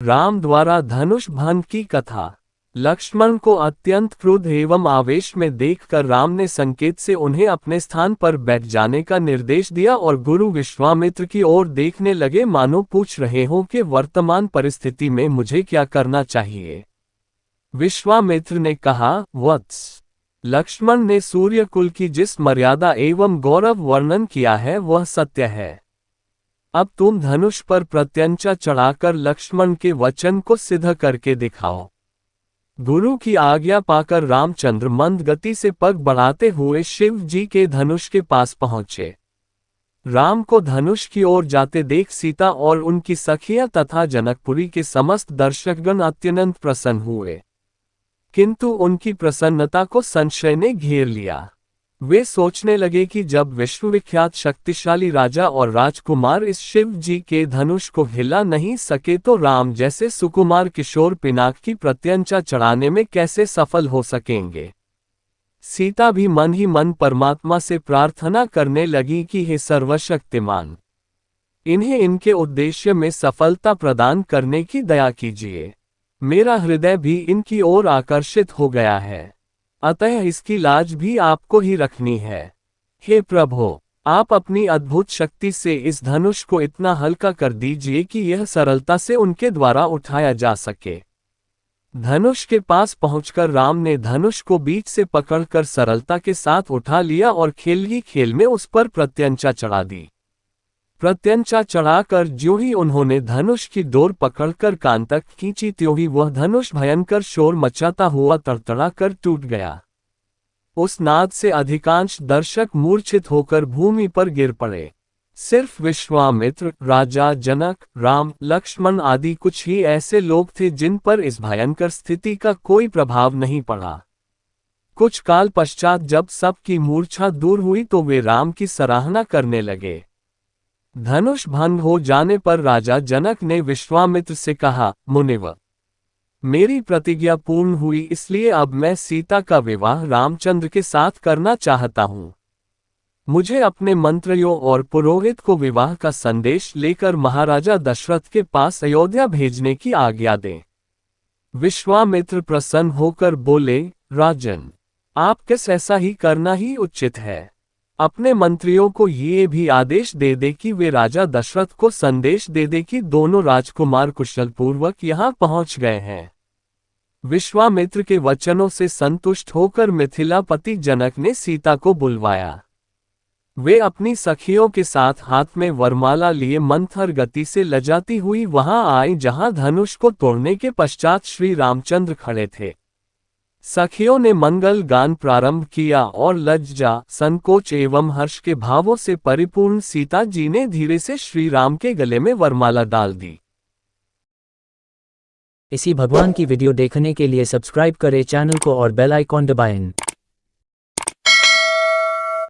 राम द्वारा धनुष भंग की कथा। लक्ष्मण को अत्यंत क्रुद्ध एवं आवेश में देखकर राम ने संकेत से उन्हें अपने स्थान पर बैठ जाने का निर्देश दिया और गुरु विश्वामित्र की ओर देखने लगे, मानो पूछ रहे हों कि वर्तमान परिस्थिति में मुझे क्या करना चाहिए। विश्वामित्र ने कहा, वत्स, लक्ष्मण ने सूर्यकुल की जिस मर्यादा एवं गौरव वर्णन किया है वह सत्य है। अब तुम धनुष पर प्रत्यंचा चढ़ाकर लक्ष्मण के वचन को सिद्ध करके दिखाओ। गुरु की आज्ञा पाकर रामचंद्र मंद गति से पग बढ़ाते हुए शिव जी के धनुष के पास पहुंचे। राम को धनुष की ओर जाते देख सीता और उनकी सखियां तथा जनकपुरी के समस्त दर्शकगण अत्यंत प्रसन्न हुए, किंतु उनकी प्रसन्नता को संशय ने घेर लिया। वे सोचने लगे कि जब विश्वविख्यात शक्तिशाली राजा और राजकुमार इस शिव जी के धनुष को हिला नहीं सके तो राम जैसे सुकुमार किशोर पिनाक की प्रत्यंचा चढ़ाने में कैसे सफल हो सकेंगे। सीता भी मन ही मन परमात्मा से प्रार्थना करने लगी कि हे सर्वशक्तिमान, इन्हें इनके उद्देश्य में सफलता प्रदान करने की दया कीजिए। मेरा हृदय भी इनकी ओर आकर्षित हो गया है, अतः इसकी लाज भी आपको ही रखनी है। हे प्रभु, आप अपनी अद्भुत शक्ति से इस धनुष को इतना हल्का कर दीजिए कि यह सरलता से उनके द्वारा उठाया जा सके। धनुष के पास पहुंचकर राम ने धनुष को बीच से पकड़कर सरलता के साथ उठा लिया और खेल ही खेल में उस पर प्रत्यंचा चढ़ा दी। प्रत्यंचा चढ़ाकर ज्यों ही उन्होंने धनुष की डोर पकड़कर कान तक खींची त्यों ही वह धनुष भयंकर शोर मचाता हुआ तड़तड़ा कर टूट गया। उस नाद से अधिकांश दर्शक मूर्छित होकर भूमि पर गिर पड़े। सिर्फ विश्वामित्र, राजा जनक, राम, लक्ष्मण आदि कुछ ही ऐसे लोग थे जिन पर इस भयंकर स्थिति का कोई प्रभाव नहीं पड़ा। कुछ काल पश्चात जब सबकी मूर्छा दूर हुई तो वे राम की सराहना करने लगे। धनुष भंग हो जाने पर राजा जनक ने विश्वामित्र से कहा, मुनिवर, मेरी प्रतिज्ञा पूर्ण हुई, इसलिए अब मैं सीता का विवाह रामचंद्र के साथ करना चाहता हूं। मुझे अपने मंत्रियों और पुरोहित को विवाह का संदेश लेकर महाराजा दशरथ के पास अयोध्या भेजने की आज्ञा दें। विश्वामित्र प्रसन्न होकर बोले, राजन, आप किस ऐसा ही करना ही उचित है। अपने मंत्रियों को ये भी आदेश दे दे कि वे राजा दशरथ को संदेश दे दे कि दोनों राजकुमार कुशलपूर्वक यहाँ पहुँच गए हैं। विश्वामित्र के वचनों से संतुष्ट होकर मिथिलापति जनक ने सीता को बुलवाया। वे अपनी सखियों के साथ हाथ में वरमाला लिए मंथर गति से लजाती हुई वहां आई जहां धनुष को तोड़ने के पश्चात श्री रामचंद्र खड़े थे। सखियों ने मंगल गान प्रारंभ किया और लज्जा, संकोच एवं हर्ष के भावों से परिपूर्ण सीता जी ने धीरे से श्री राम के गले में वरमाला डाल दी। इसी भगवान की वीडियो देखने के लिए सब्सक्राइब करें चैनल को और बेल आइकॉन दबाएं।